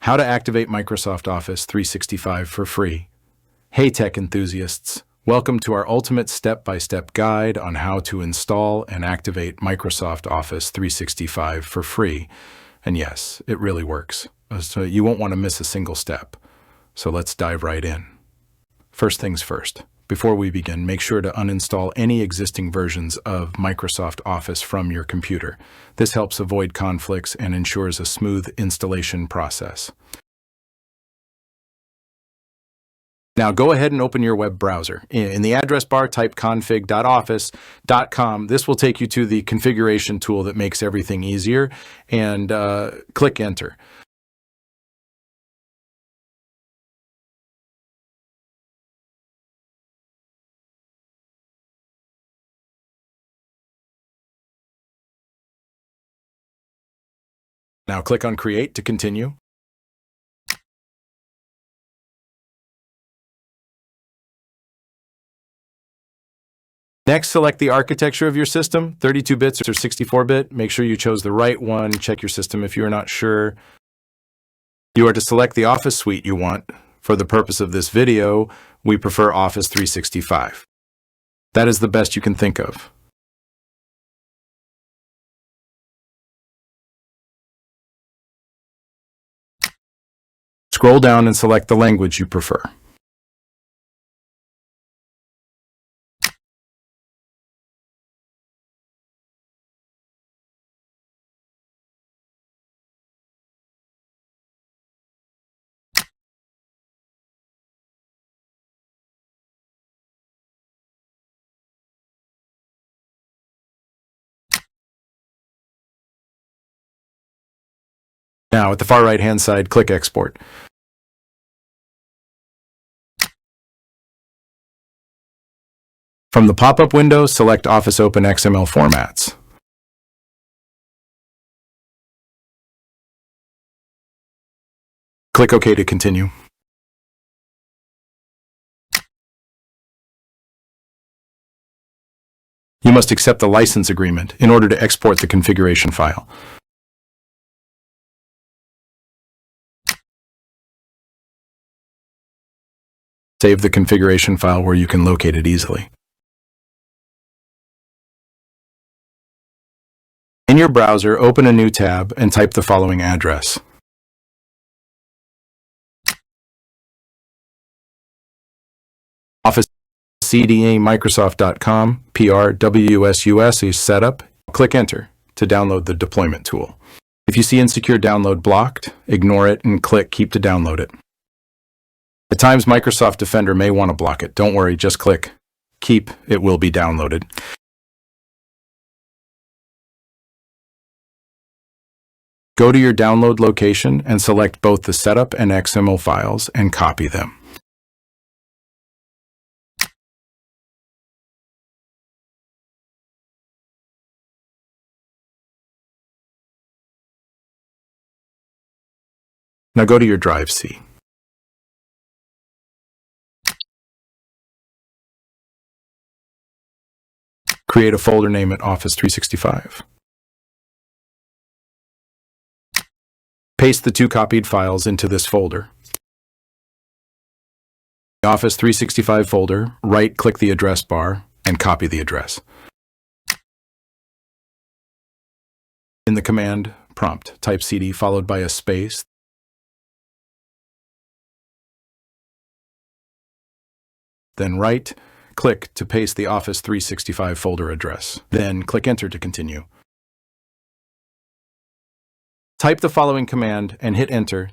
How to activate Microsoft Office 365 for free. Hey tech enthusiasts, welcome to our ultimate step-by-step guide on how to install and activate Microsoft Office 365 for free. And yes, it really works, so you won't want to miss a single step. So let's dive right in. First things first. Before we begin, make sure to uninstall any existing versions of Microsoft Office from your computer. This helps avoid conflicts and ensures a smooth installation process. Now go ahead and open your web browser. In the address bar, type config.office.com. This will take you to the configuration tool that makes everything easier, and click enter. Now click on Create to continue. Next, select the architecture of your system, 32 bits or 64-bit. Make sure you chose the right one. Check your system if you are not sure. You are to select the Office suite you want. For the purpose of this video, we prefer Office 365. That is the best you can think of. Scroll down and select the language you prefer. Now, at the far right-hand side, click Export. From the pop-up window, select Office Open XML formats. Click OK to continue. You must accept the license agreement in order to export the configuration file. Save the configuration file where you can locate it easily. In your browser, open a new tab and type the following address. Office CDA Microsoft.com PRWSUS is set up. Click Enter to download the deployment tool. If you see Insecure Download blocked, ignore it and click Keep to download it. At times, Microsoft Defender may want to block it. Don't worry, just click Keep. It will be downloaded. Go to your download location and select both the setup and XML files and copy them. Now go to your Drive C. Create a folder, name it Office 365. Paste the two copied files into this folder. The Office 365 folder, right-click the address bar and copy the address. In the command prompt, type CD followed by a space. Then right-click to paste the Office 365 folder address. Then click Enter to continue. Type the following command and hit Enter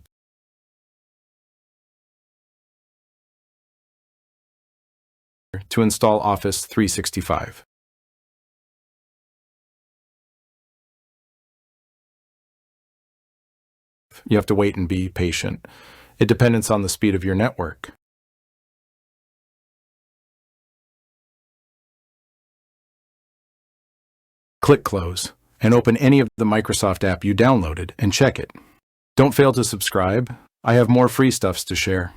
to install Office 365. You have to wait and be patient. It depends on the speed of your network. Click Close and open any of the Microsoft app you downloaded and check it. Don't fail to subscribe. I have more free stuffs to share.